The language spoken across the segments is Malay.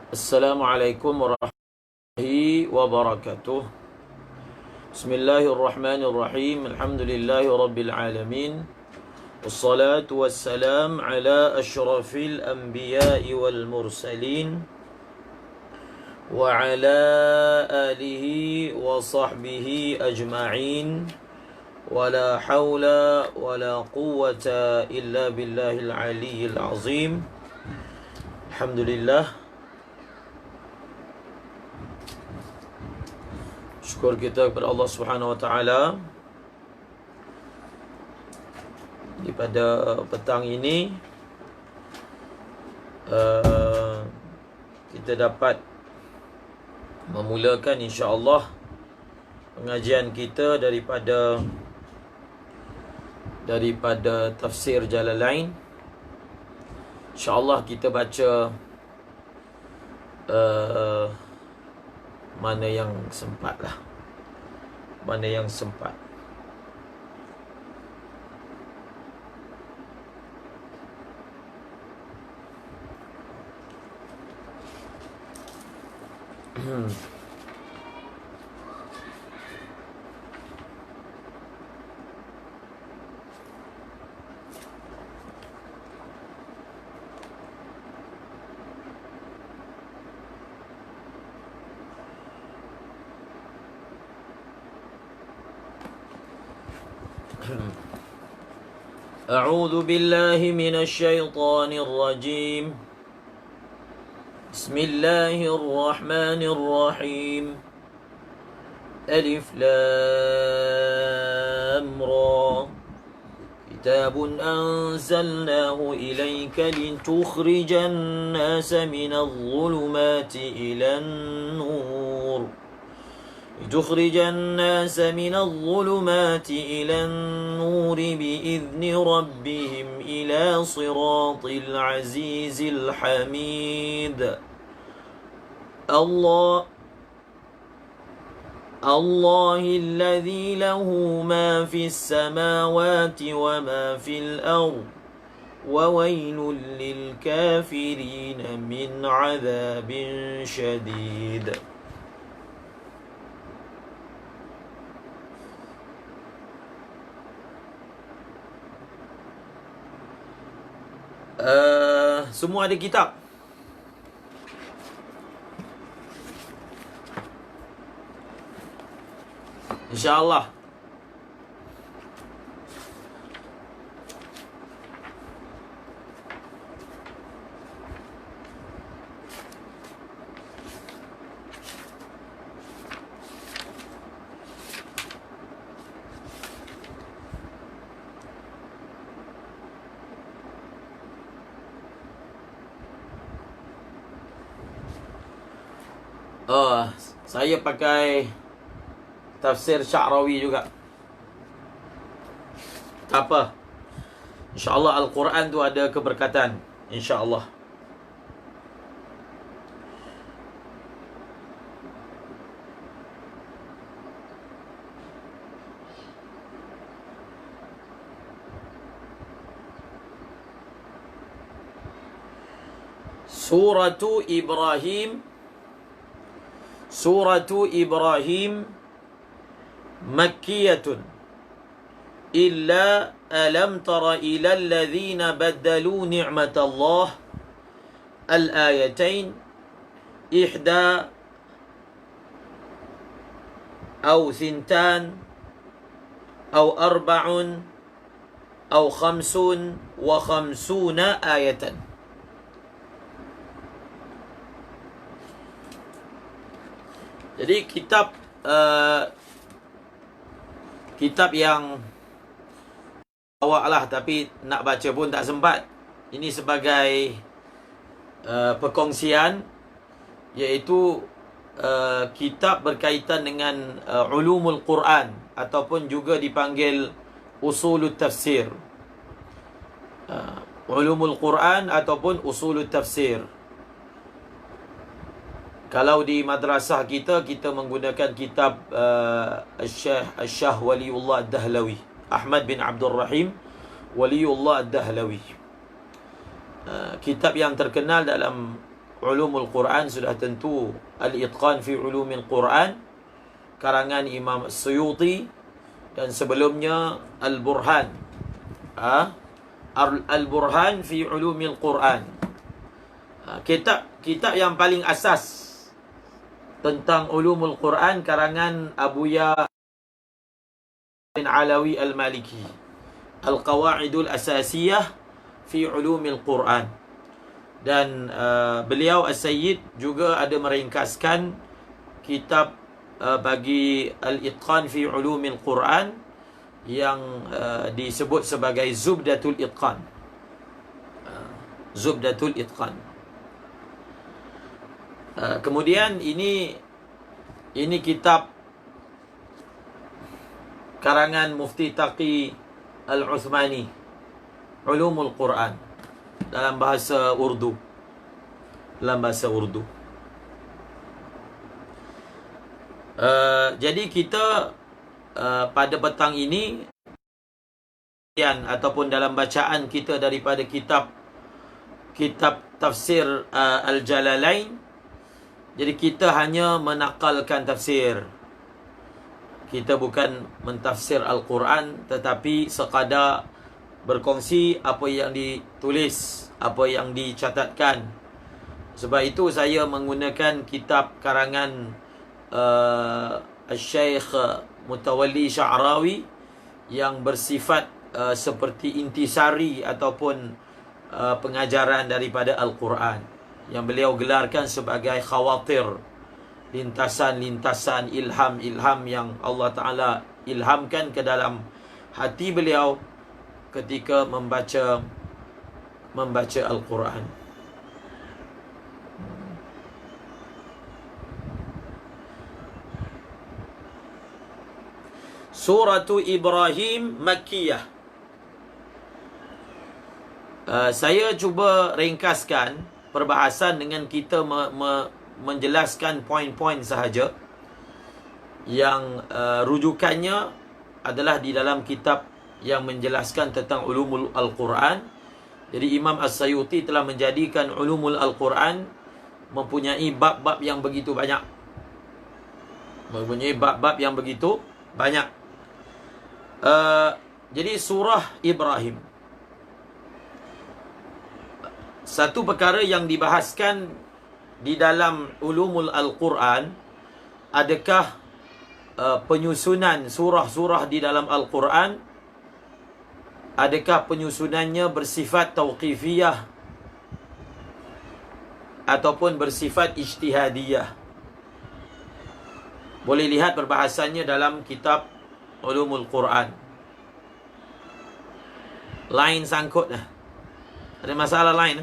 Assalamualaikum warahmatullahi wabarakatuh. Bismillahirrahmanirrahim. Alhamdulillahi rabbil alamin. Wassalatu wassalam ala ashrafil anbiya'i wal mursalin wa ala alihi wa sahbihi ajma'in. Wala hawla wala quwwata illa billahil aliyyil azim. Alhamdulillah, syukur kita kepada Allah Subhanahu Wa Taala di pada petang ini kita dapat memulakan insya-Allah pengajian kita daripada tafsir Jalalain. Insya-Allah kita baca mana yang sempat. أعوذ بالله من الشيطان الرجيم. بسم الله الرحمن الرحيم. ألف لام را. كتاب أنزلناه إليك لتخرج الناس من الظلمات إلى النور. لتخرج الناس من الظلمات إلى النور بإذن ربهم إلى صراط العزيز الحميد. الله الذي له ما في السماوات وما في الأرض وويل للكافرين من عذاب شديد. Semua ada kitab. InsyaAllah. Saya pakai tafsir Sya'rawi juga. Tak apa, InsyaAllah Al-Quran tu ada keberkatan, InsyaAllah. Suratu Ibrahim Makkiyatun Illa alam tara ila alladhina baddalu ni'matallah. Al-ayatain ihda أو ثنتان أو أربع أو 55 آية. Jadi kitab yang bawa lah, tapi nak baca pun tak sempat. Ini sebagai perkongsian, iaitu kitab berkaitan dengan ulumul Quran, ataupun juga dipanggil usulut tafsir. Ulumul Quran ataupun usulut tafsir. Kalau di madrasah kita menggunakan kitab Syekh Waliullah Ad-Dahlawi, Ahmad bin Abdul Rahim Waliullah Ad-Dahlawi. Kitab yang terkenal dalam ulumul Quran sudah tentu Al-Itqan fi ulumil Quran karangan Imam Suyuti, dan sebelumnya Al-Burhan, Al-Burhan fi ulumil Quran, kitab yang paling asas tentang ulumul Quran karangan Abu Ya bin Alawi Al-Maliki, Al-Qawaidul Asasiyah fi ulumil Quran. Dan beliau As-Sayyid juga ada meringkaskan kitab bagi Al-Itqan fi ulumil Quran yang disebut sebagai Zubdatul Itqan. Zubdatul Itqan. Kemudian ini kitab karangan Mufti Taqi Al-Uthmani, Ulumul Quran, dalam bahasa Urdu. Jadi kita pada petang ini ataupun dalam bacaan kita daripada kitab tafsir Al-Jalalain, jadi kita hanya menakalkan tafsir. Kita bukan mentafsir Al-Quran, tetapi sekadar berkongsi apa yang ditulis, apa yang dicatatkan. Sebab itu saya menggunakan kitab karangan Al-Syeikh Mutawalli Sya'rawi yang bersifat seperti intisari ataupun pengajaran daripada Al-Quran, yang beliau gelarkan sebagai khawatir, lintasan-lintasan ilham yang Allah Ta'ala ilhamkan ke dalam hati beliau ketika membaca Al-Quran. Suratu Ibrahim Makkiyah. Saya cuba ringkaskan perbahasan dengan kita menjelaskan poin-poin sahaja yang rujukannya adalah di dalam kitab yang menjelaskan tentang ulumul Al-Quran. Jadi Imam As-Sayuti telah menjadikan ulumul Al-Quran mempunyai bab-bab yang begitu banyak. Jadi surah Ibrahim, satu perkara yang dibahaskan di dalam ulumul Al-Quran, adakah penyusunan surah-surah di dalam Al-Quran, adakah penyusunannya bersifat tauqifiyah ataupun bersifat ijtihadiyah? Boleh lihat perbahasannya dalam kitab ulumul Quran. Lain sangkut dah. Ada masalah lain?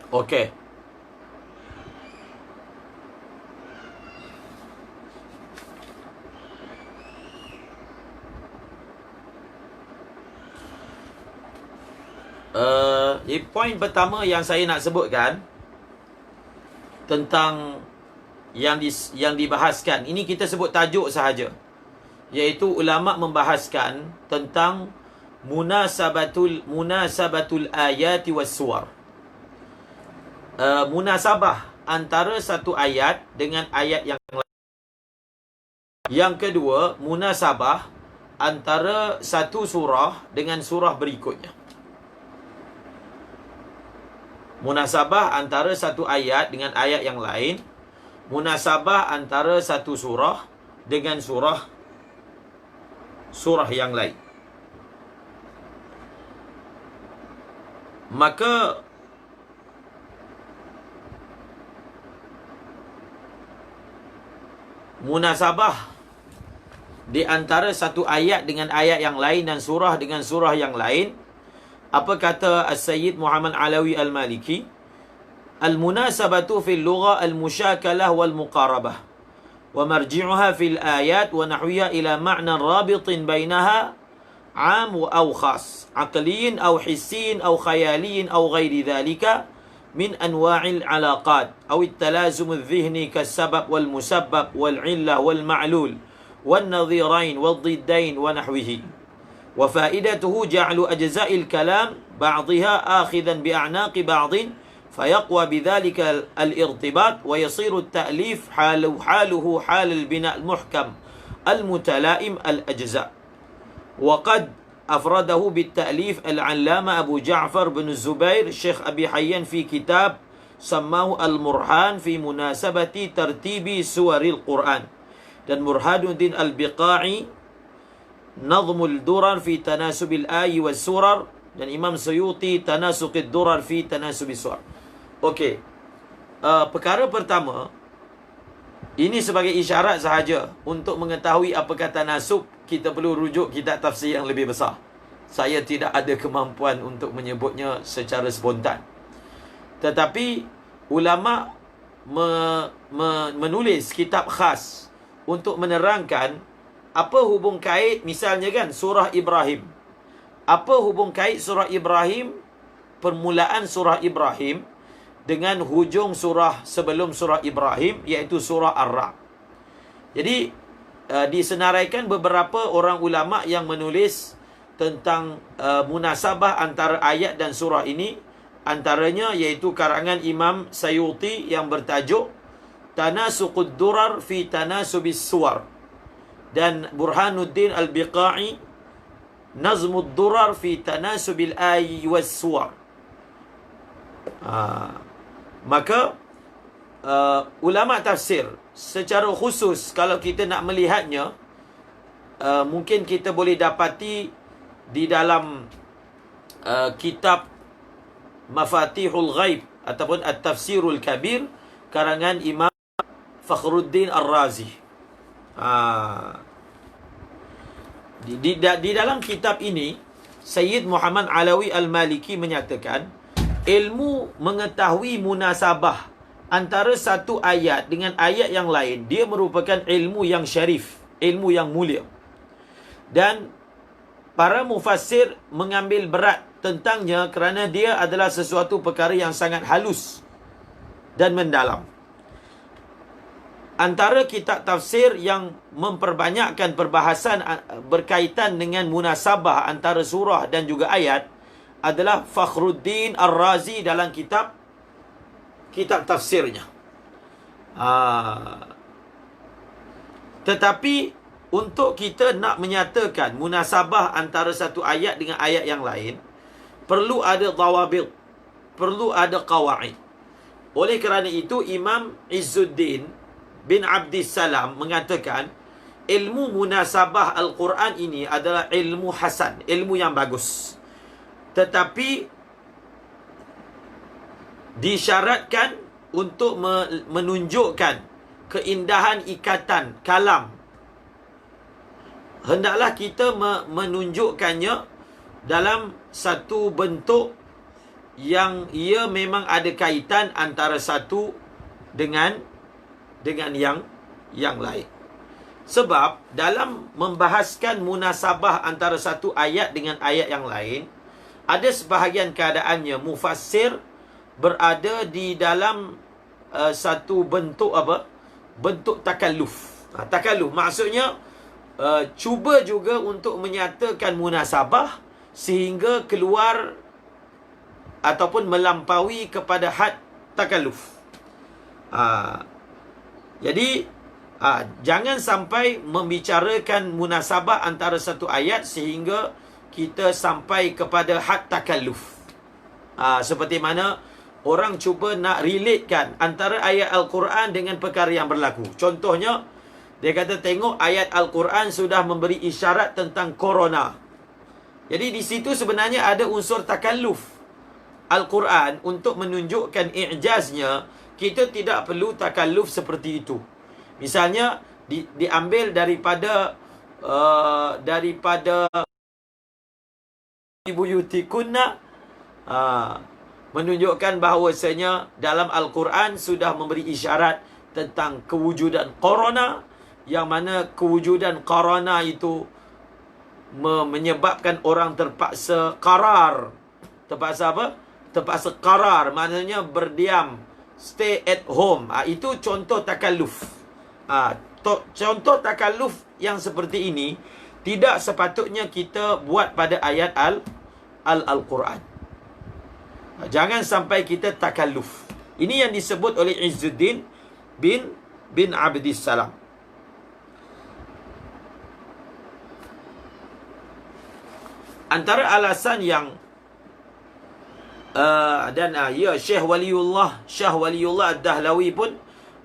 Okey. Poin pertama yang saya nak sebutkan tentang yang dibahaskan, ini kita sebut tajuk sahaja, iaitu ulama membahaskan tentang munasabatul ayati was suwar. Munasabah antara satu ayat dengan ayat yang lain. Yang kedua, munasabah antara satu surah dengan surah berikutnya. Munasabah antara satu ayat dengan ayat yang lain. Munasabah antara satu surah dengan surah yang lain. Maka munasabah di antara satu ayat dengan ayat yang lain dan surah dengan surah yang lain, apa kata As-Sayyid Muhammad Alawi Al-Maliki? Al-munasabatu fil lugha al-musyakalah wal muqarabah. Wa marji'uha fil ayat wa nahwiha ila ma'na rabitin bainaha 'am aw khas, 'aqliyin aw hissiyin aw khayaliyin aw ghairi dhalika min anwa'il 'alaqat aw at-talazum adh-dhihni kas-sabab wal musabbab wal 'illah wal ma'lul wan nadhirain wad diddain wa nahwihi. Wa faidatuhu ja'lu ajza'il kalam ba'dihha akhidan bi a'naqi ba'din فيقوى بذلك الارتباط ويصير التأليف حاله حال البناء المحكم المتلائم الأجزاء. وقد أفرده بالتأليف العلامة أبو جعفر بن الزبير الشيخ أبي حيان في كتاب سماه المرهان في مناسبة ترتيب سور القرآن. dan Burhanuddin Al-Biqai نظم الدرر في تناسب الآي والسورر, dan Imam Suyuti Tanasuq ad-Durar fi Tanasub as-Suwar. Okey. Perkara pertama, ini sebagai isyarat sahaja untuk mengetahui apa kata nasub, kita perlu rujuk kitab tafsir yang lebih besar. Saya tidak ada kemampuan untuk menyebutnya secara spontan. Tetapi ulama menulis kitab khas untuk menerangkan apa hubung kait, misalnya kan surah Ibrahim. Apa hubung kait surah Ibrahim, permulaan surah Ibrahim dengan hujung surah sebelum surah Ibrahim, iaitu surah Ar-Ra'd. Jadi disenaraikan beberapa orang ulama yang menulis tentang munasabah antara ayat dan surah ini. Antaranya iaitu karangan Imam Sayuti yang bertajuk Tanasuqud Durar fi Tanasubis Suwar, dan Burhanuddin Al-Biqai Nazmud Durar fi Tanasubil Ayy was Suwar. Maka ulama tafsir secara khusus, kalau kita nak melihatnya, mungkin kita boleh dapati di dalam kitab Mafatihul Ghaib ataupun At-Tafsirul Kabir karangan Imam Fakhruddin Ar-Razi. Di dalam kitab ini, Sayyid Muhammad Alawi Al-Maliki menyatakan, ilmu mengetahui munasabah antara satu ayat dengan ayat yang lain, dia merupakan ilmu yang syarif, ilmu yang mulia. Dan para mufassir mengambil berat tentangnya kerana dia adalah sesuatu perkara yang sangat halus dan mendalam. Antara kitab tafsir yang memperbanyakkan perbahasan berkaitan dengan munasabah antara surah dan juga ayat adalah Fakhruddin Ar-Razi dalam kitab tafsirnya. Tetapi untuk kita nak menyatakan munasabah antara satu ayat dengan ayat yang lain, perlu ada dhawabit, perlu ada qawaid. Oleh kerana itu, Imam Izzuddin bin Abdissalam mengatakan ilmu munasabah Al-Quran ini adalah ilmu hasan, ilmu yang bagus. Tetapi disyaratkan untuk menunjukkan keindahan ikatan kalam. Hendaklah kita menunjukkannya dalam satu bentuk yang ia memang ada kaitan antara satu dengan yang lain. Sebab dalam membahaskan munasabah antara satu ayat dengan ayat yang lain, ada sebahagian keadaannya mufassir berada di dalam satu bentuk bentuk takalluf. Takalluf maksudnya cuba juga untuk menyatakan munasabah sehingga keluar ataupun melampaui kepada had takalluf. Jadi jangan sampai membicarakan munasabah antara satu ayat sehingga kita sampai kepada had takalluf. Seperti mana orang cuba nak relatekan antara ayat Al-Quran dengan perkara yang berlaku. Contohnya, dia kata tengok ayat Al-Quran sudah memberi isyarat tentang corona. Jadi di situ sebenarnya ada unsur takalluf Al-Quran untuk menunjukkan i'jaznya. Kita tidak perlu takalluf seperti itu. Misalnya diambil daripada buyutikunna menunjukkan bahawasanya dalam Al-Quran sudah memberi isyarat tentang kewujudan qarana, yang mana kewujudan qarana itu menyebabkan orang terpaksa qarar. Terpaksa apa? Terpaksa qarar, maknanya berdiam, stay at home. Itu contoh takalluf. Contoh takalluf yang seperti ini tidak sepatutnya kita buat pada ayat Al-Quran. Jangan sampai kita takalluf. Ini yang disebut oleh Izzuddin bin Abdissalam. Antara alasan yang Syekh Waliullah Ad-Dahlawi pun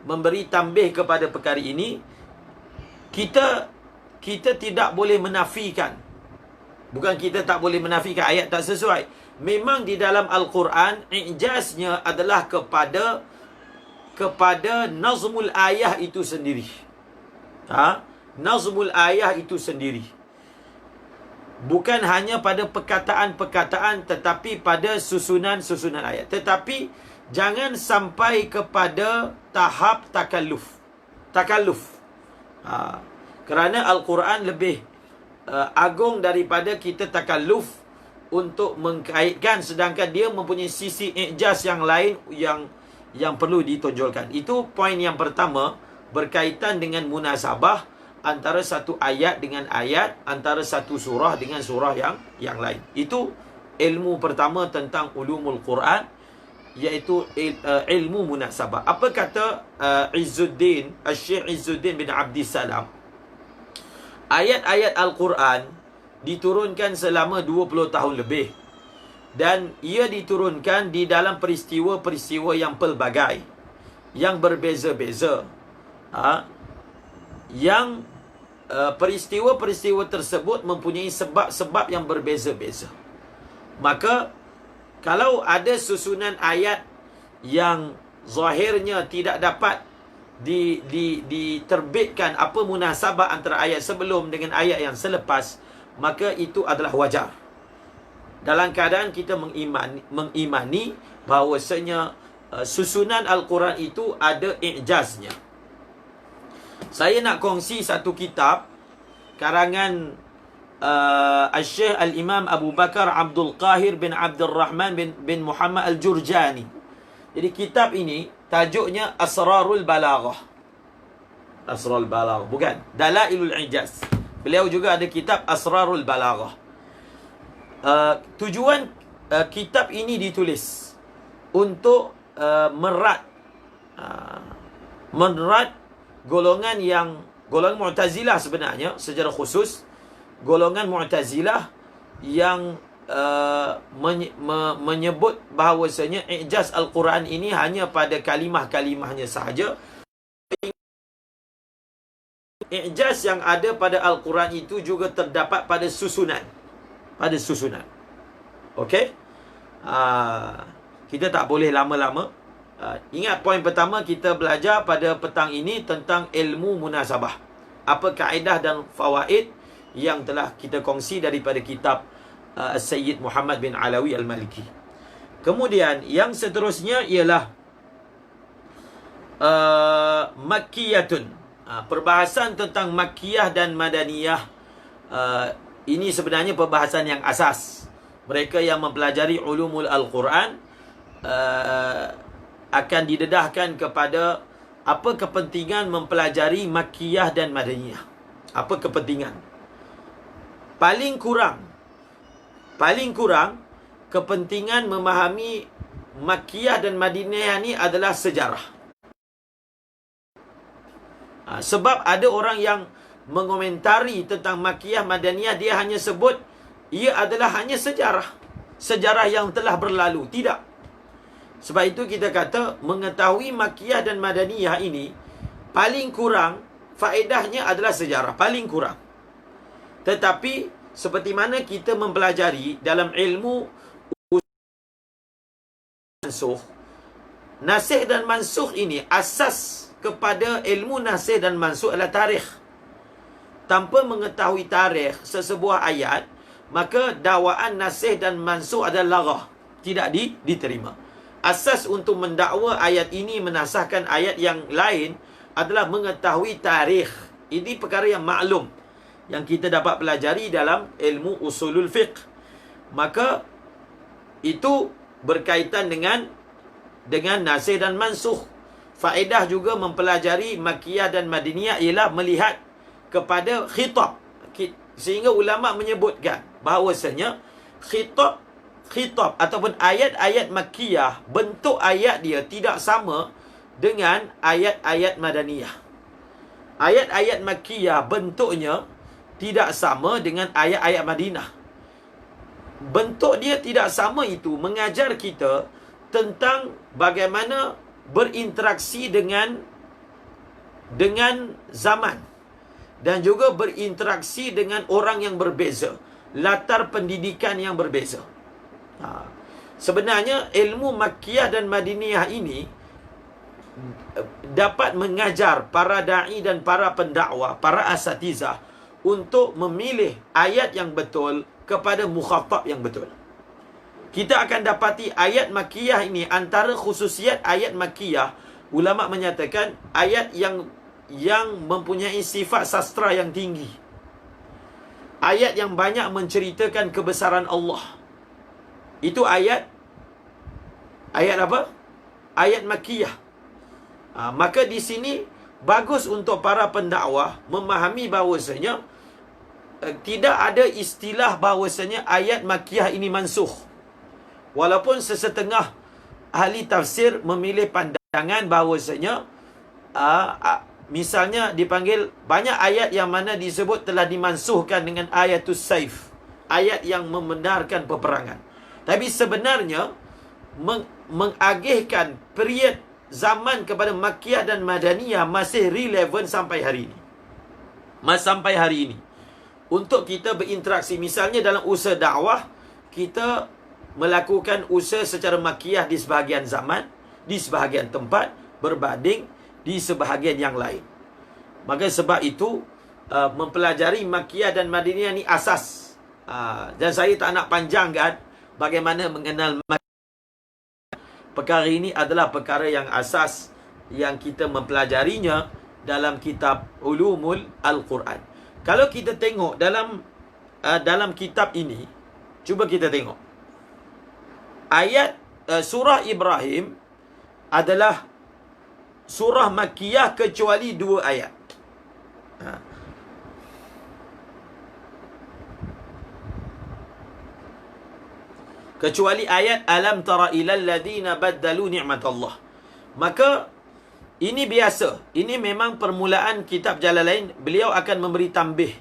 memberi tambih kepada perkara ini. Kita tidak boleh menafikan. Bukan kita tak boleh menafikan ayat tak sesuai. Memang di dalam Al-Quran i'jaznya adalah kepada nazmul ayah itu sendiri. Nazmul ayah itu sendiri. Bukan hanya pada perkataan-perkataan, tetapi pada susunan-susunan ayat. Tetapi jangan sampai kepada tahap takalluf. Kerana Al-Quran lebih agung daripada kita takalluf untuk mengkaitkan, sedangkan dia mempunyai sisi i'jaz yang lain yang perlu ditonjolkan. Itu poin yang pertama, berkaitan dengan munasabah antara satu ayat dengan ayat, antara satu surah dengan surah yang lain. Itu ilmu pertama tentang ulumul Quran, iaitu ilmu munasabah. Apa kata Syekh Izzuddin bin Abdissalam? Ayat-ayat Al-Quran diturunkan selama 20 tahun lebih, dan ia diturunkan di dalam peristiwa-peristiwa yang pelbagai, yang berbeza-beza. Yang peristiwa-peristiwa tersebut mempunyai sebab-sebab yang berbeza-beza. Maka kalau ada susunan ayat yang zahirnya tidak dapat diterbitkan apa munasabah antara ayat sebelum dengan ayat yang selepas, maka itu adalah wajar. Dalam keadaan kita mengimani bahawasanya susunan Al-Quran itu ada i'jaznya. Saya nak kongsi satu kitab karangan Al-Syekh Al-Imam Abu Bakar Abdul Qahir bin Abdul Rahman bin Muhammad Al-Jurjani. Jadi kitab ini tajuknya Asrarul Balaghah. Asrarul Balaghah, bukan Dalailul I'jaz. Beliau juga ada kitab Asrarul Balaghah. Tujuan kitab ini ditulis untuk merat golongan Mu'tazilah sebenarnya, secara khusus golongan Mu'tazilah yang menyebut bahawasanya i'jaz Al-Quran ini hanya pada kalimah-kalimahnya sahaja. I'jaz yang ada pada Al-Quran itu juga terdapat pada susunan. Okey? Kita tak boleh lama-lama. Ingat poin pertama kita belajar pada petang ini tentang ilmu munasabah. Apa kaedah dan fawaid yang telah kita kongsi daripada kitab Sayyid Muhammad bin Alawi Al-Maliki. Kemudian yang seterusnya ialah Makkiyatun. Perbahasan tentang Makkiyah dan Madaniyah. Ini sebenarnya perbahasan yang asas. Mereka yang mempelajari ulumul Al-Quran akan didedahkan kepada apa kepentingan mempelajari Makkiyah dan Madaniyah. Apa kepentingan? Paling kurang kepentingan memahami Makkiyah dan Madaniyah ni adalah sejarah. Sebab ada orang yang mengomentari tentang Makkiyah Madaniyah, dia hanya sebut ia adalah hanya sejarah yang telah berlalu. Tidak. Sebab itu kita kata mengetahui Makkiyah dan Madaniyah ini paling kurang faedahnya adalah sejarah, paling kurang. Tetapi seperti mana kita mempelajari dalam ilmu nasikh dan mansukh ini, asas kepada ilmu nasikh dan mansukh adalah tarikh. Tanpa mengetahui tarikh sesebuah ayat, maka dakwaan nasikh dan mansukh adalah laghah. diterima. Asas untuk mendakwa ayat ini menasahkan ayat yang lain adalah mengetahui tarikh. Ini perkara yang maklum yang kita dapat pelajari dalam ilmu usulul fiqh. Maka itu berkaitan dengan nasikh dan mansukh. Faedah juga mempelajari Makkiyah dan Madiniyah ialah melihat kepada khitab. Sehingga ulama menyebutkan bahawasanya khitab ataupun ayat-ayat Makkiyah, bentuk ayat dia tidak sama dengan ayat-ayat Madaniyah. Ayat-ayat Makkiyah bentuknya tidak sama dengan ayat-ayat Madinah. Bentuk dia tidak sama itu mengajar kita tentang bagaimana berinteraksi dengan zaman dan juga berinteraksi dengan orang yang berbeza, latar pendidikan yang berbeza. Sebenarnya ilmu Makkiyah dan Madiniyah ini dapat mengajar para da'i dan para pendakwa, para asatizah untuk memilih ayat yang betul kepada mukhatab yang betul. Kita akan dapati ayat Makkiyah ini, antara khususiat ayat Makkiyah, ulama menyatakan ayat yang mempunyai sifat sastra yang tinggi. Ayat yang banyak menceritakan kebesaran Allah. Itu ayat apa? Ayat Makkiyah. Maka di sini bagus untuk para pendakwah memahami bahawasanya tidak ada istilah bahawasanya ayat Makkiyah ini mansukh. Walaupun sesetengah ahli tafsir memilih pandangan bahawasanya misalnya dipanggil banyak ayat yang mana disebut telah dimansuhkan dengan ayatus saif, ayat yang membenarkan peperangan. Tapi sebenarnya mengagihkan period zaman kepada Makkiyah dan Madaniyah masih relevan sampai hari ini. Sampai hari ini untuk kita berinteraksi. Misalnya dalam usaha dakwah, kita melakukan usaha secara Makkiyah di sebahagian zaman, di sebahagian tempat, berbanding di sebahagian yang lain. Maka sebab itu mempelajari Makkiyah dan Madiniyah ni asas. Dan saya tak nak panjangkan bagaimana mengenal perkara ini adalah perkara yang asas yang kita mempelajarinya dalam kitab Ulumul Al-Quran. Kalau kita tengok dalam kitab ini, cuba kita tengok ayat surah Ibrahim adalah surah Makkiyah kecuali 2 ayat. Kecuali ayat alam tara ilal ladina baddalu ni'matallah. Maka ini biasa. Ini memang permulaan kitab Jalalain. Beliau akan memberi tambih.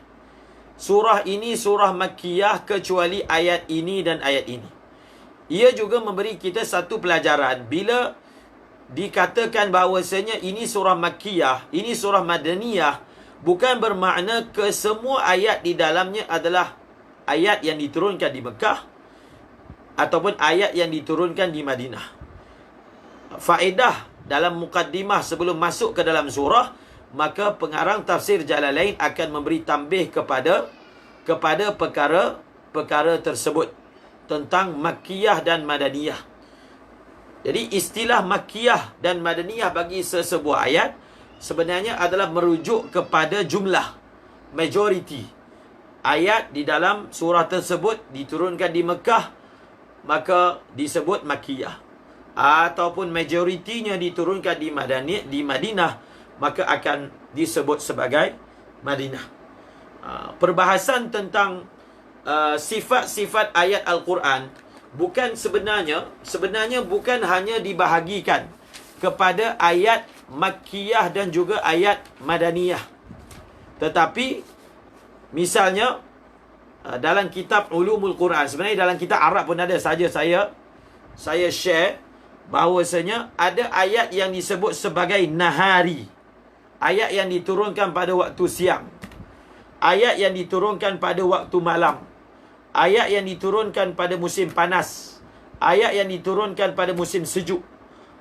Surah ini surah Makkiyah kecuali ayat ini dan ayat ini. Ia juga memberi kita satu pelajaran. Bila dikatakan bahawasanya ini surah Makkiyah, ini surah Madaniyah, bukan bermakna ke semua ayat di dalamnya adalah ayat yang diturunkan di Mekah ataupun ayat yang diturunkan di Madinah. Faedah dalam mukaddimah sebelum masuk ke dalam surah, maka pengarang tafsir Jalalain akan memberi tambih kepada perkara tersebut tentang Makkiyah dan Madaniyah. Jadi istilah Makkiyah dan Madaniyah bagi sesebuah ayat sebenarnya adalah merujuk kepada jumlah, majority. Ayat di dalam surah tersebut diturunkan di Mekah, maka disebut Makkiyah. Ataupun majoritinya diturunkan di Madinah, maka akan disebut sebagai Madinah. Perbahasan tentang sifat-sifat ayat Al-Quran bukan sebenarnya bukan hanya dibahagikan kepada ayat Makkiyah dan juga ayat Madaniyah. Tetapi misalnya dalam kitab Ulumul Quran, sebenarnya dalam kitab Arab pun ada, saja saya share bahawasanya ada ayat yang disebut sebagai nahari, ayat yang diturunkan pada waktu siang, ayat yang diturunkan pada waktu malam, ayat yang diturunkan pada musim panas, ayat yang diturunkan pada musim sejuk,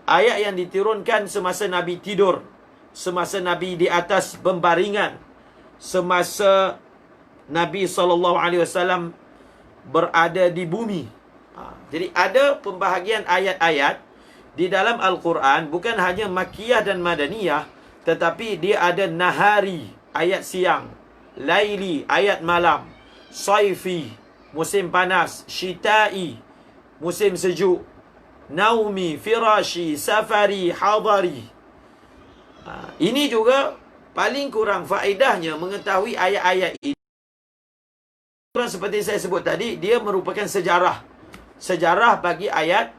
ayat yang diturunkan semasa Nabi tidur, semasa Nabi di atas pembaringan, semasa Nabi SAW berada di bumi, Jadi ada pembahagian ayat-ayat di dalam Al-Quran, bukan hanya Makkiyah dan Madaniyah, tetapi dia ada nahari, ayat siang, laili, ayat malam, saifi, musim panas, syita'i, musim sejuk, naumi, firashi, safari, hadari. Ini juga paling kurang faedahnya mengetahui ayat-ayat ini. Seperti saya sebut tadi, dia merupakan sejarah. Sejarah bagi ayat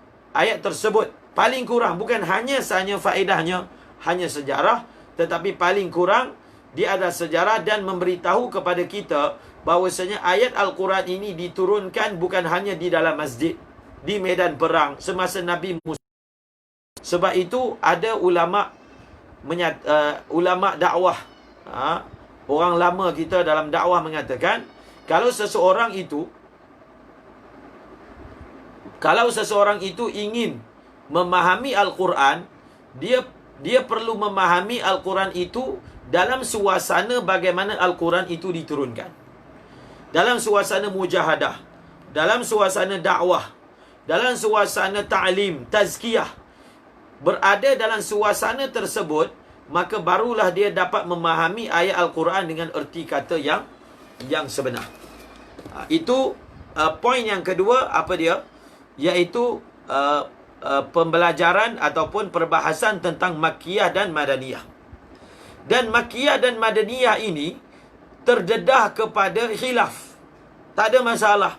tersebut. Paling kurang, bukan hanya faedahnya, hanya sejarah, tetapi paling kurang, dia ada sejarah dan memberitahu kepada kita bahawasanya ayat Al-Quran ini diturunkan bukan hanya di dalam masjid, di medan perang, semasa Nabi Musa. Sebab itu, ada ulama' ulama' dakwah, orang lama kita dalam dakwah mengatakan, kalau seseorang itu ingin memahami Al-Quran, dia perlu memahami Al-Quran itu dalam suasana bagaimana Al-Quran itu diturunkan. Dalam suasana mujahadah, dalam suasana dakwah, dalam suasana ta'lim, tazkiyah. Berada dalam suasana tersebut, maka barulah dia dapat memahami ayat Al-Quran dengan erti kata yang sebenar. Itu poin yang kedua, apa dia? Iaitu pembelajaran ataupun perbahasan tentang Makkiyah dan Madaniyah. Dan Makkiyah dan Madaniyah ini terdedah kepada khilaf. Tak ada masalah.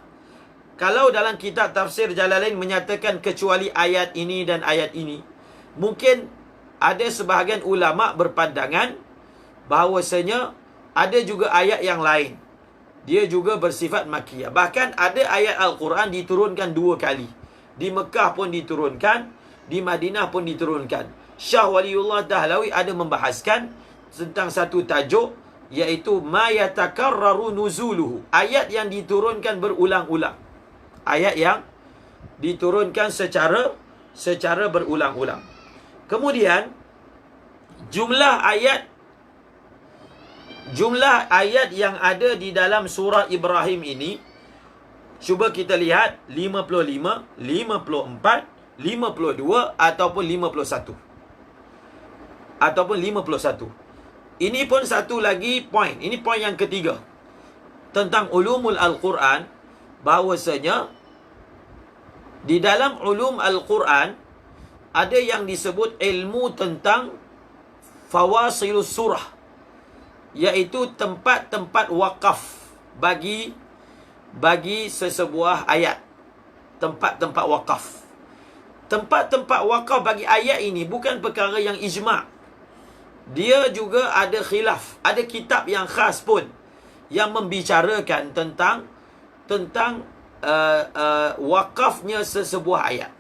Kalau dalam kitab tafsir Jalalain menyatakan kecuali ayat ini dan ayat ini, mungkin ada sebahagian ulama' berpandangan bahawasanya ada juga ayat yang lain. Dia juga bersifat Makkiyah. Bahkan ada ayat Al-Quran diturunkan 2 kali. Di Mekah pun diturunkan, di Madinah pun diturunkan. Syah Waliullah Dahlawi ada membahaskan tentang satu tajuk, iaitu ma yatakarraru nuzuluhu. Ayat yang diturunkan berulang-ulang. Ayat yang diturunkan secara berulang-ulang. Kemudian jumlah ayat yang ada di dalam surah Ibrahim ini, cuba kita lihat 55, 54, 52 ataupun 51. Ataupun 51. Ini pun satu lagi poin. Ini poin yang ketiga. Tentang ulumul Al-Quran, bahawasanya di dalam ulum Al-Quran ada yang disebut ilmu tentang fawasilus surah, iaitu tempat-tempat wakaf bagi sesebuah ayat. Tempat-tempat wakaf. Tempat-tempat wakaf bagi ayat ini bukan perkara yang ijma'. Dia juga ada khilaf. Ada kitab yang khas pun yang membicarakan tentang wakafnya sesebuah ayat.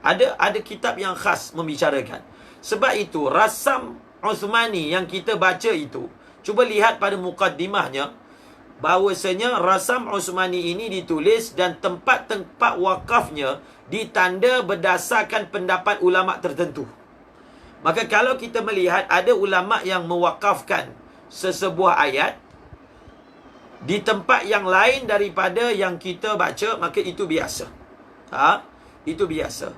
Ada kitab yang khas membicarakan. Sebab itu Rasam Uthmani yang kita baca itu, cuba lihat pada mukaddimahnya, bahawasanya Rasam Uthmani ini ditulis dan tempat-tempat wakafnya ditanda berdasarkan pendapat ulama' tertentu. Maka kalau kita melihat ada ulama' yang mewakafkan sesebuah ayat di tempat yang lain daripada yang kita baca, maka itu biasa. Itu biasa.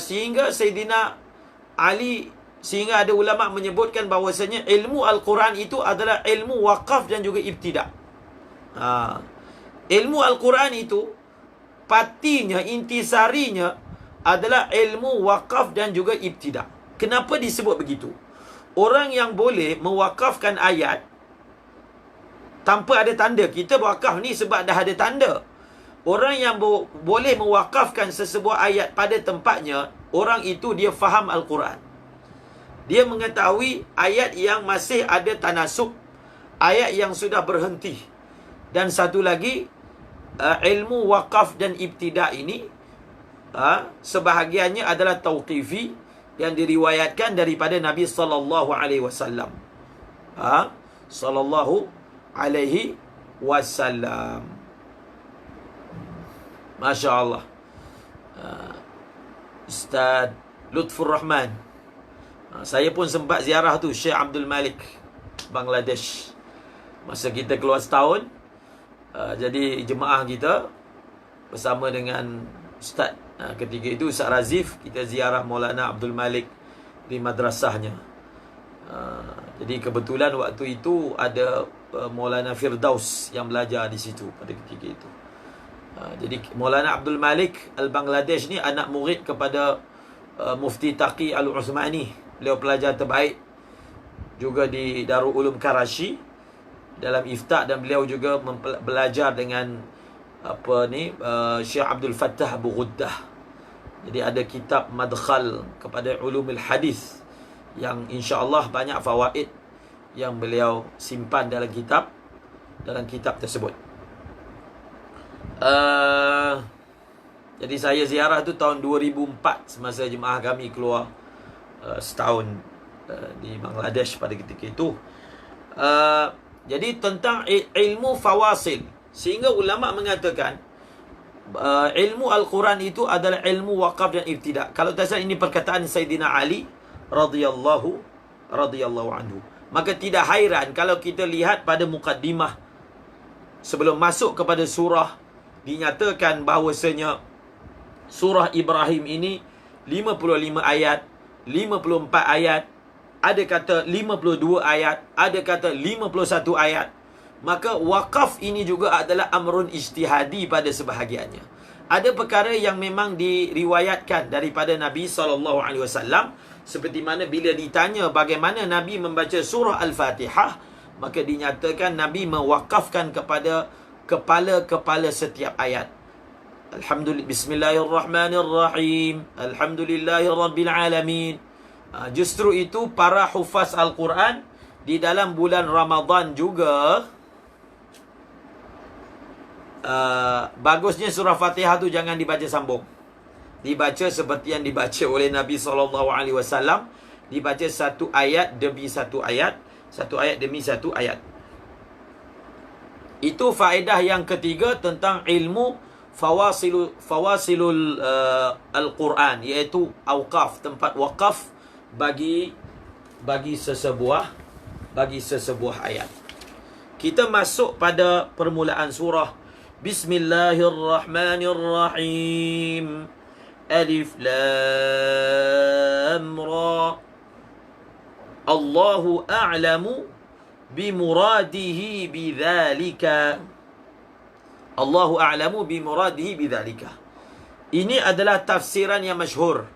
Sehingga Sayyidina Ali, sehingga ada ulama' menyebutkan bahawasanya ilmu Al-Quran itu adalah ilmu wakaf dan juga ibtidak. Ilmu Al-Quran itu patinya, intisarinya adalah ilmu wakaf dan juga ibtidak. Kenapa disebut begitu? Orang yang boleh mewakafkan ayat tanpa ada tanda, kita wakaf ni sebab dah ada tanda. Orang yang boleh mewakafkan sesebuah ayat pada tempatnya, orang itu dia faham Al-Quran. Dia mengetahui ayat yang masih ada tanasub, ayat yang sudah berhenti. Dan satu lagi, ilmu wakaf dan ibtidak ini, sebahagiannya adalah tauqifi yang diriwayatkan daripada Nabi sallallahu alaihi wasallam. Sallallahu alaihi wasallam. Masya Allah. Ustaz Lutfur Rahman, saya pun sempat ziarah tu Syekh Abdul Malik, Bangladesh. Masa kita keluar setahun, Jadi jemaah kita bersama dengan Ustaz ketika itu Ustaz Razif, kita ziarah Maulana Abdul Malik di madrasahnya. Jadi kebetulan waktu itu ada Maulana Firdaus yang belajar di situ pada ketika itu. Jadi Maulana Abdul Malik Al-Bangladesh ni anak murid kepada Mufti Taqi Al-Uthmani. Beliau pelajar terbaik juga di Darul Ulum Karachi dalam ifta, dan beliau juga belajar dengan Syekh Abdul Fattah Abu Ghuddah. Jadi ada kitab Madkhal kepada Ulumul Hadis yang insya-Allah banyak fawaid yang beliau simpan dalam kitab tersebut. Jadi saya ziarah tu tahun 2004 semasa jemaah kami keluar setahun di Bangladesh pada ketika itu. Jadi tentang ilmu fawasil, sehingga ulama mengatakan ilmu Al-Quran itu adalah ilmu waqaf dan ibtida'. Kalau tak salah ini perkataan Sayyidina Ali radhiyallahu anhu. Maka tidak hairan kalau kita lihat pada mukaddimah sebelum masuk kepada surah, dinyatakan bahawasanya surah Ibrahim ini 55 ayat, 54 ayat, ada kata 52 ayat, ada kata 51 ayat. Maka wakaf ini juga adalah amrun ijtihadi pada sebahagiannya. Ada perkara yang memang diriwayatkan daripada Nabi SAW, seperti mana bila ditanya bagaimana Nabi membaca surah Al-Fatihah, maka dinyatakan Nabi mewakafkan kepada kepala-kepala setiap ayat. Alhamdulillah, Bismillahirrahmanirrahim, Alhamdulillahirrabbilalamin. Justru itu para hufaz Al-Quran di dalam bulan Ramadan juga, bagusnya surah Fatihah tu jangan dibaca sambung. Dibaca seperti yang dibaca oleh Nabi SAW. Dibaca satu ayat demi satu ayat, satu ayat demi satu ayat. Itu faedah yang ketiga tentang ilmu fawasilul Al-Quran, iaitu awqaf, tempat waqaf bagi sesebuah ayat. Kita masuk pada permulaan surah. Bismillahirrahmanirrahim. Alif Lam Ra. Allahu a'lamu bimuradihi bidzalika. Allahu a'lamu bimuradihi bidzalika. Ini adalah tafsiran yang masyhur.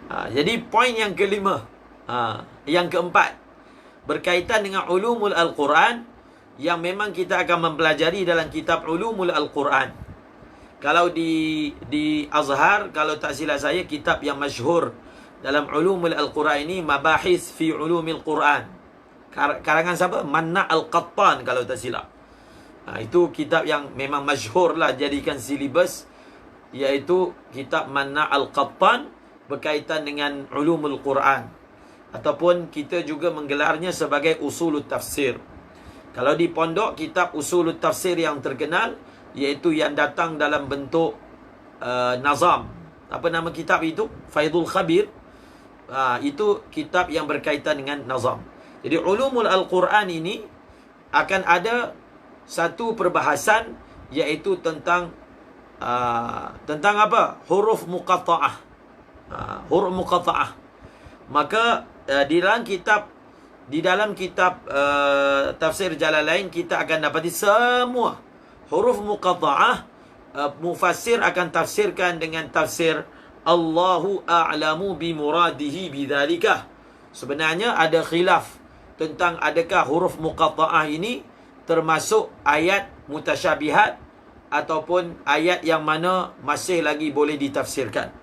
Jadi poin yang kelima, yang keempat, berkaitan dengan ulumul Al-Quran, yang memang kita akan mempelajari dalam kitab ulumul Al-Quran. Kalau di Azhar, kalau tak silap saya, kitab yang masyhur dalam ulumul Al-Quran ini, Mabahis fi Ulumil Quran. Karangan siapa? Manna Al-Qattan kalau tak silap. Itu kitab yang memang masyhur lah, jadikan silibus, iaitu kitab Manna Al-Qattan berkaitan dengan ulumul Quran. Ataupun kita juga menggelarnya sebagai usulut tafsir. Kalau di pondok, kitab usulut tafsir yang terkenal, iaitu yang datang dalam bentuk nazam. Apa nama kitab itu? Faidul Khabir. Itu kitab yang berkaitan dengan nazam. Jadi ulumul Al-Quran ini akan ada satu perbahasan, iaitu tentang apa? Huruf muqatta'ah. Huruf muqatta'ah. Maka di dalam kitab tafsir Jalalain, kita akan dapati semua huruf muqatta'ah. Mufassir akan tafsirkan dengan tafsir Allahu a'lamu bimuradihi bidzalika. Sebenarnya ada khilaf tentang adakah huruf muqatta'ah ini termasuk ayat mutasyabihat ataupun ayat yang mana masih lagi boleh ditafsirkan.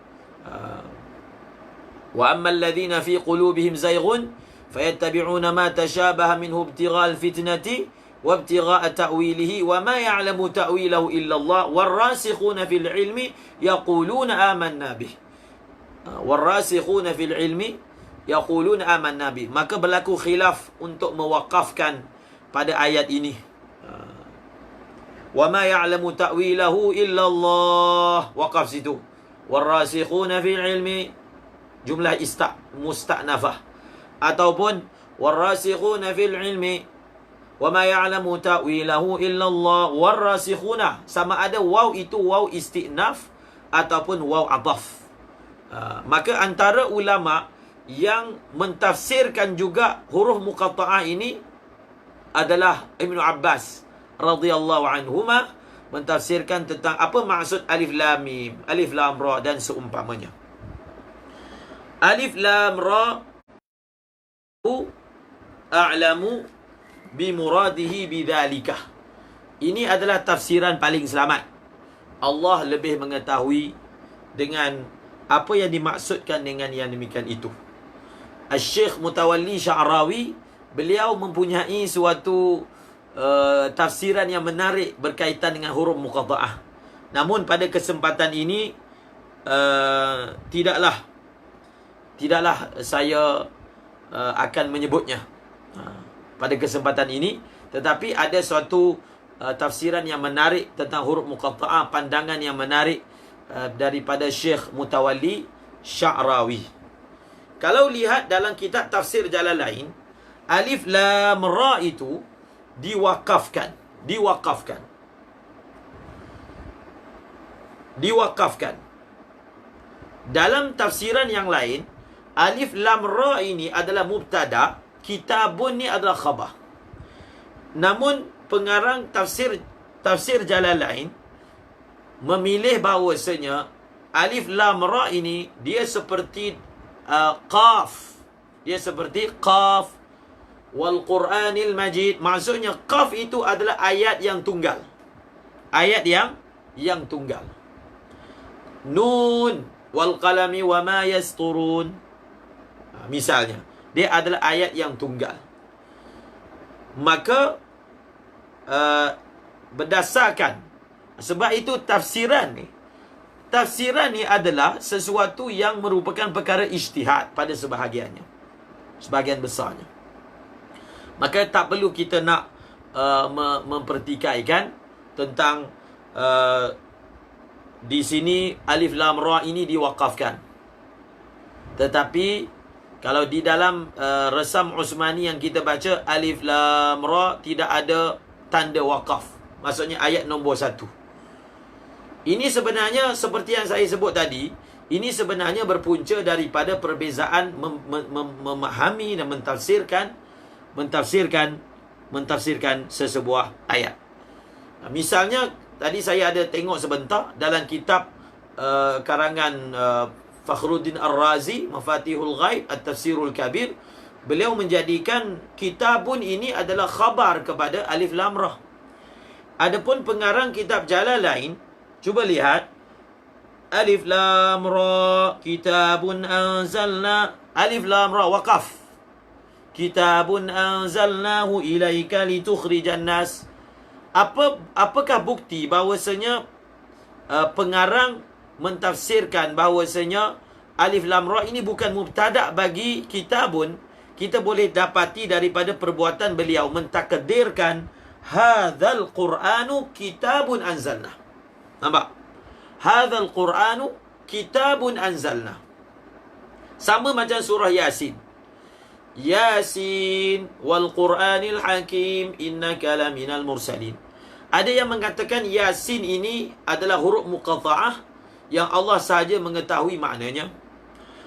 Wa ammal ladzina fi qulubihim zayghun fayattabi'una ma tashabaha minhu ibtigha'al fitnati وابتغاء تأويله وما يعلم تأويله إلا الله والراسخون في العلم يقولون آمنا به. والراسخون في العلم يقولون آمنا به. Maka berlaku khilaf untuk mewakafkan pada ayat ini. وما يعلم تأويله إلا الله. Wakaf situ. والراسخون في العلم jumlah musta'nafah. Ataupun والراسخون في العلم Wa ma ya'lamu ta'wilahu illallah warrasikhuna. Sama ada waw itu waw istinaf ataupun waw adhaf. Maka antara ulama yang mentafsirkan juga huruf muqatta'ah ini adalah Ibnu Abbas radhiyallahu anhuma, mentafsirkan tentang apa maksud alif lam mim, alif lam ra dan seumpamanya. Alif lam ra a'lamu bimuradihi bidzalika. Ini adalah tafsiran paling selamat. Allah lebih mengetahui dengan apa yang dimaksudkan dengan yang demikian itu. Al-Syekh Mutawalli Sya'rawi, beliau mempunyai suatu tafsiran yang menarik berkaitan dengan huruf muqatta'ah. Namun pada kesempatan ini tidaklah saya akan menyebutnya pada kesempatan ini, tetapi ada suatu tafsiran yang menarik tentang huruf muqatta'ah, pandangan yang menarik daripada Syekh Mutawalli Sya'rawi. Kalau lihat dalam kitab tafsir Jalalain, alif lam ra itu diwakafkan. Dalam tafsiran yang lain, alif lam ra ini adalah mubtada, kitabun ni adalah khabar. Namun pengarang tafsir Jalalain memilih bahawasanya alif lam ra ini dia seperti qaf. Dia seperti qaf wal Quranil Majid. Maksudnya qaf itu adalah ayat yang tunggal. Ayat yang tunggal. Nun wal qalami wa ma yasturun. Misalnya, dia adalah ayat yang tunggal. Maka berdasarkan, sebab itu tafsiran ni adalah sesuatu yang merupakan perkara ijtihad pada sebahagiannya, sebahagian besarnya. Maka tak perlu kita nak mempertikaikan tentang di sini alif lam ra ini diwakafkan. Tetapi kalau di dalam resam Uthmani yang kita baca, alif lam ra tidak ada tanda wakaf. Maksudnya ayat nombor 1. Ini sebenarnya seperti yang saya sebut tadi, ini sebenarnya berpunca daripada perbezaan memahami dan mentafsirkan sesebuah ayat. Misalnya tadi saya ada tengok sebentar dalam kitab karangan Fakhruddin Ar-Razi, Mafatihul Ghaib, At-Tafsirul Kabir, beliau menjadikan kitabun ini adalah khabar kepada alif lam ra. Adapun pengarang kitab Jalalain, cuba lihat, alif lam ra kitabun anzalna, alif lam ra waqaf, kitabun anzalnahu ilaika litukhrijan nas. Apakah bukti bahawasanya pengarang mentafsirkan bahawasanya alif lam ra ini bukan mubtada bagi kitabun? Kita boleh dapati daripada perbuatan beliau mentakdirkan hadzal qur'anu kitabun anzalna. Nampak? Hadzal qur'anu kitabun anzalna. Sama macam surah Yasin. Yasin wal Qur'anil Hakim innaka laminal mursalin. Ada yang mengatakan Yasin ini adalah huruf muqatta'ah yang Allah sahaja mengetahui maknanya.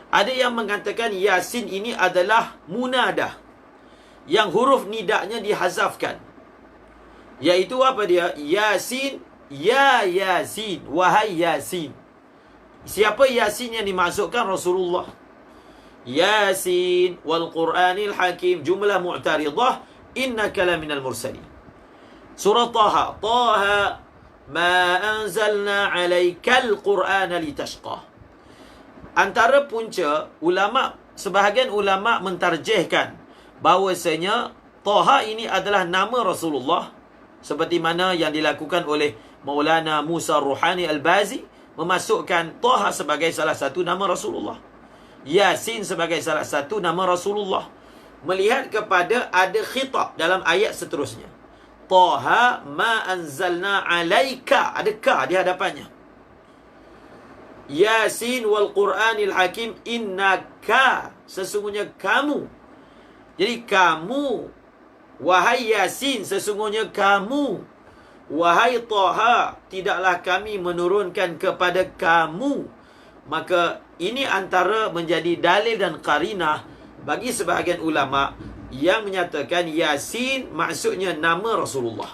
Ada yang mengatakan Yasin ini adalah munadah, yang huruf nidaknya dihazafkan. Iaitu apa dia? Yasin, ya Yasin, wahai Yasin. Siapa Yasin yang dimaksudkan? Rasulullah. Yasin wal Qur'anil Hakim, jumlah mu'taridah, innaka laminal mursalin. Surah Taha, Taha ma anzalna alaikal Qur'ana litashqa. Antara punca ulama, sebahagian ulama mentarjihkan bahawasanya Taha ini adalah nama Rasulullah, seperti mana yang dilakukan oleh Maulana Musa Ruhani Al-Bazi, memasukkan Taha sebagai salah satu nama Rasulullah, Yasin sebagai salah satu nama Rasulullah, melihat kepada ada khitab dalam ayat seterusnya. Taha ma anzalna alaika, ada ka di hadapannya. Yasin wal Qur'anil Hakim innaka, sesungguhnya kamu. Jadi kamu Wahai Yasin, sesungguhnya kamu. Wahai Taha, tidaklah kami menurunkan kepada kamu. Maka ini antara menjadi dalil dan qarinah bagi sebahagian ulama yang menyatakan Yasin maksudnya nama Rasulullah.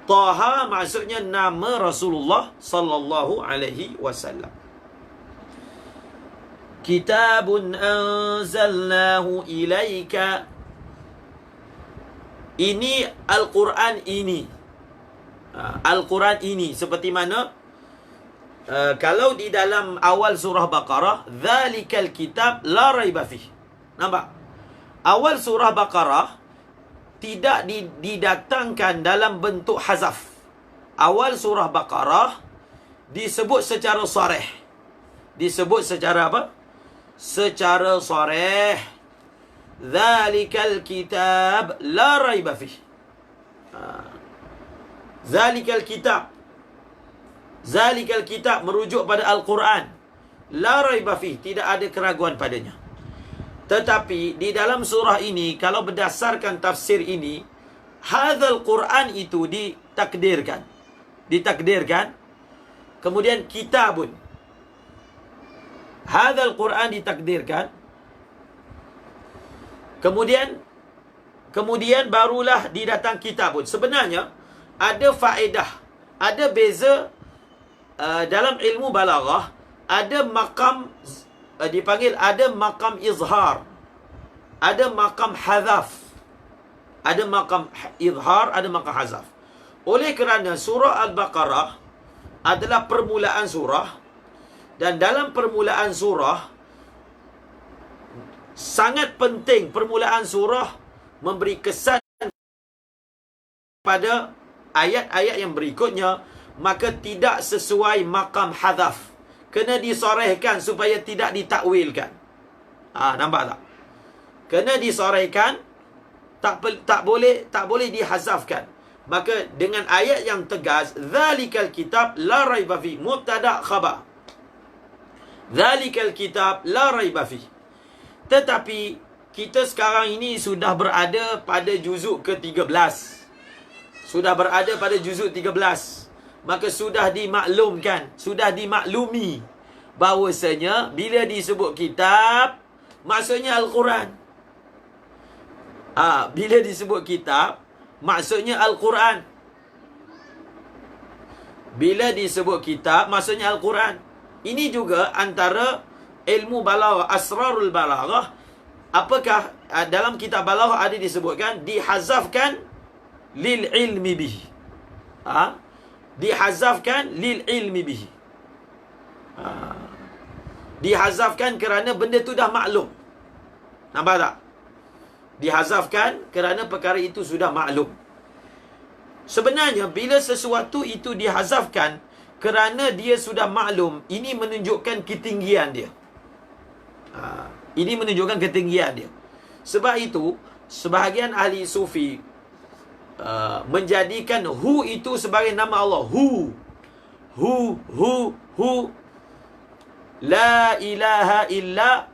Taha maksudnya nama Rasulullah sallallahu alaihi wasallam. Kitabun anzalnahu ilaika. Ini Al-Quran ini. Al-Quran ini. Seperti mana? Kalau di dalam awal surah Baqarah, Dhalikal kitab la raiba fih. Nampak? Awal surah Baqarah tidak didatangkan dalam bentuk hazaf. Awal surah Baqarah disebut secara sarih. Disebut secara apa? Secara sarih. Dhalikal kitab la raiba fih. Dhalikal kitab. Dhalikal kitab merujuk pada Al-Quran. La raiba fih, tidak ada keraguan padanya. Tetapi di dalam surah ini, kalau berdasarkan tafsir ini, hadzal Quran itu ditakdirkan. Ditakdirkan. Kemudian kitabun. Hadzal Quran ditakdirkan. Kemudian barulah didatang kitabun. Sebenarnya ada faedah, ada beza dalam ilmu balaghah, ada maqam dipanggil, ada maqam izhar, ada maqam hazaf. Ada maqam izhar, ada maqam hazaf. Oleh kerana surah Al-Baqarah adalah permulaan surah, dan dalam permulaan surah sangat penting permulaan surah memberi kesan pada ayat-ayat yang berikutnya, maka tidak sesuai maqam hadaf. Kena disorehkan supaya tidak ditakwilkan. Nampak tak? Kena disorehkan, tak boleh dihazafkan. Maka dengan ayat yang tegas, Dhalikal kitab la raiba fi, mubtada khabar. Dhalikal kitab la raiba fi. Tetapi kita sekarang ini sudah berada pada juzuk ke-13. Sudah berada pada juzuk 13. Maka sudah dimaklumkan, sudah dimaklumi bahawasanya bila disebut kitab, maksudnya Al-Quran. Bila disebut kitab, maksudnya Al-Quran. Bila disebut kitab, maksudnya Al-Quran. Ini juga antara ilmu balaghah, asrarul balaghah. Apakah dalam kitab balaghah ada disebutkan dihazafkan lil ilmi bihi. Dihazafkan lil ilmi bihi. Dihazafkan kerana benda tu dah maklum. Nampak tak? Dihazafkan kerana perkara itu sudah maklum. Sebenarnya bila sesuatu itu dihazafkan kerana dia sudah maklum, ini menunjukkan ketinggian dia. Ini menunjukkan ketinggian dia. Sebab itu sebahagian ahli sufi menjadikan hu itu sebagai nama Allah. Hu. La ilaha illa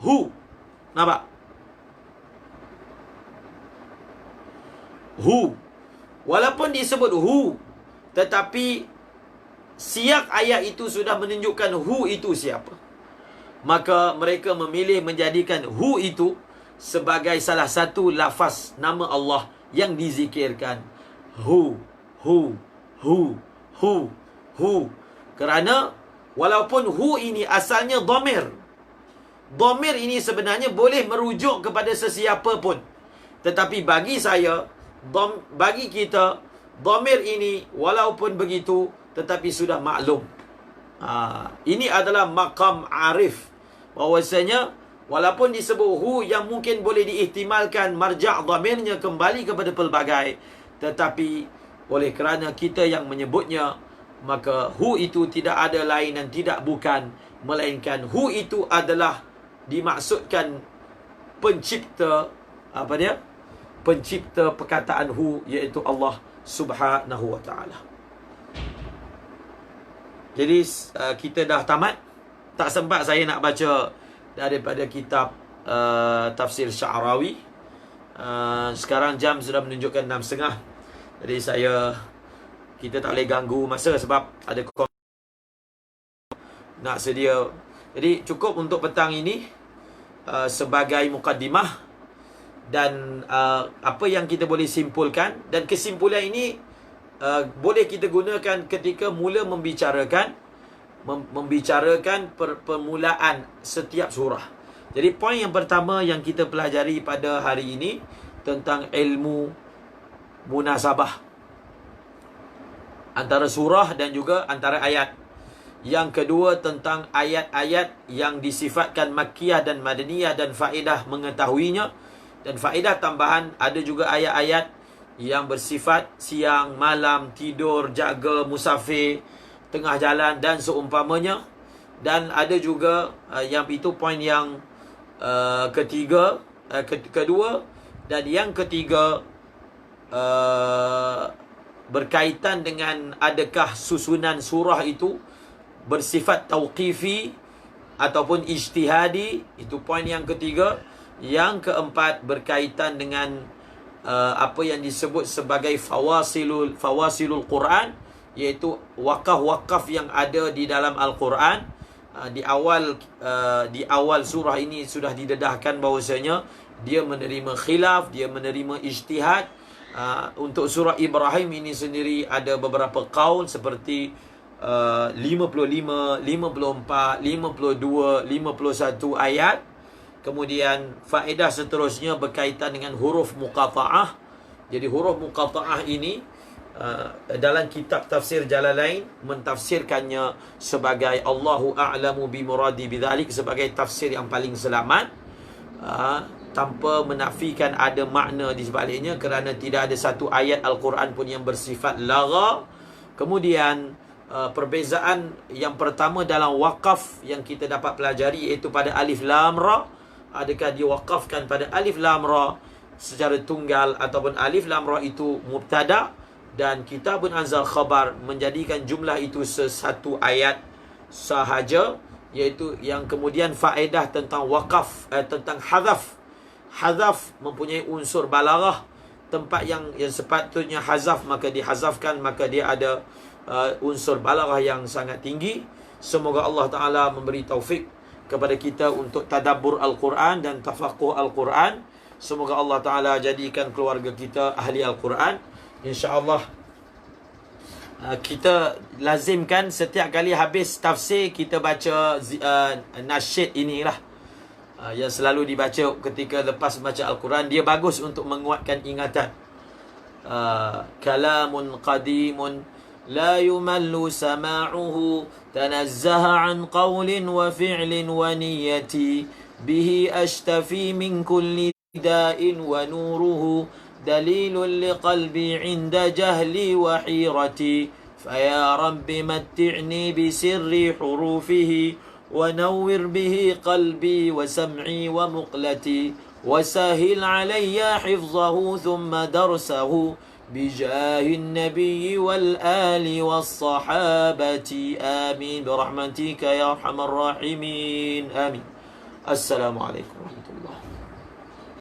hu. Nampak? Hu. Walaupun disebut hu, tetapi siyak ayat itu sudah menunjukkan hu itu siapa. Maka mereka memilih menjadikan hu itu sebagai salah satu lafaz nama Allah yang dizikirkan. Hu. Kerana walaupun hu ini asalnya dhamir. Dhamir ini sebenarnya boleh merujuk kepada sesiapa pun. Tetapi bagi saya, bagi kita, dhamir ini walaupun begitu, tetapi sudah maklum. Ini adalah maqam arif. Bahawasanya walaupun disebut hu yang mungkin boleh diihtimalkan marja' dhamirnya kembali kepada pelbagai, tetapi oleh kerana kita yang menyebutnya, maka hu itu tidak ada lain dan tidak bukan, melainkan hu itu adalah dimaksudkan pencipta, pencipta perkataan hu, iaitu Allah Subhanahu wa ta'ala. Jadi kita dah tamat. Tak sempat saya nak baca daripada kitab tafsir Sya'rawi. Sekarang jam sudah menunjukkan 6.30. Jadi kita tak boleh ganggu masa sebab ada nak sedia. Jadi cukup untuk petang ini sebagai mukaddimah. Dan apa yang kita boleh simpulkan, dan kesimpulan ini boleh kita gunakan ketika mula membicarakan permulaan setiap surah. Jadi poin yang pertama yang kita pelajari pada hari ini tentang ilmu munasabah antara surah dan juga antara ayat. Yang kedua tentang ayat-ayat yang disifatkan makkiyah dan madaniyah dan faedah mengetahuinya. Dan faedah tambahan, ada juga ayat-ayat yang bersifat siang, malam, tidur, jaga, musafir, tengah jalan dan seumpamanya. Dan ada juga yang itu poin yang kedua. Dan yang ketiga berkaitan dengan adakah susunan surah itu bersifat tauqifi ataupun ijtihadi. Itu poin yang ketiga. Yang keempat berkaitan dengan apa yang disebut sebagai fawasilul Quran, iaitu wakaf-wakaf yang ada di dalam Al-Quran. Di awal surah ini sudah didedahkan bahawasanya dia menerima khilaf, dia menerima ijtihad. Untuk surah Ibrahim ini sendiri ada beberapa qaul seperti 55, 54, 52, 51 ayat. Kemudian faedah seterusnya berkaitan dengan huruf muqata'ah. Jadi huruf muqata'ah ini dalam kitab tafsir Jalalain mentafsirkannya sebagai Allahu a'lamu bimuradi bidzalik, sebagai tafsir yang paling selamat, tanpa menafikan ada makna di sebaliknya, kerana tidak ada satu ayat Al-Quran pun yang bersifat lagha. Kemudian perbezaan yang pertama dalam wakaf yang kita dapat pelajari iaitu pada alif lam ra. Adakah diwakafkan pada alif lam ra secara tunggal ataupun alif lam ra itu mubtada, dan kitabun anzal khabar menjadikan jumlah itu satu ayat sahaja, iaitu yang kemudian faedah tentang wakaf, tentang hazaf. Hazaf mempunyai unsur balaghah. Tempat yang sepatutnya hazaf maka dihazafkan, maka dia ada unsur balaghah yang sangat tinggi. Semoga Allah Ta'ala memberi taufik kepada kita untuk tadabbur Al-Quran dan tafaqquh Al-Quran. Semoga Allah Ta'ala jadikan keluarga kita ahli Al-Quran. InsyaAllah kita lazimkan setiap kali habis tafsir kita baca nasyid inilah, yang selalu dibaca ketika lepas baca Al-Quran. Dia bagus untuk menguatkan ingatan. Kalamun qadimun لا يمل سماعه تنزه عن قول وفعل ونية به أشتفي من كل داء ونوره دليل لقلبي عند جهلي وحيرتي فيا رب متعني بسر حروفه ونور به قلبي وسمعي ومقلتي وسهل علي حفظه ثم درسه بجاه النبي والآل والصحابة آمين برحمتك يا أرحم الراحمين آمين. السلام عليكم.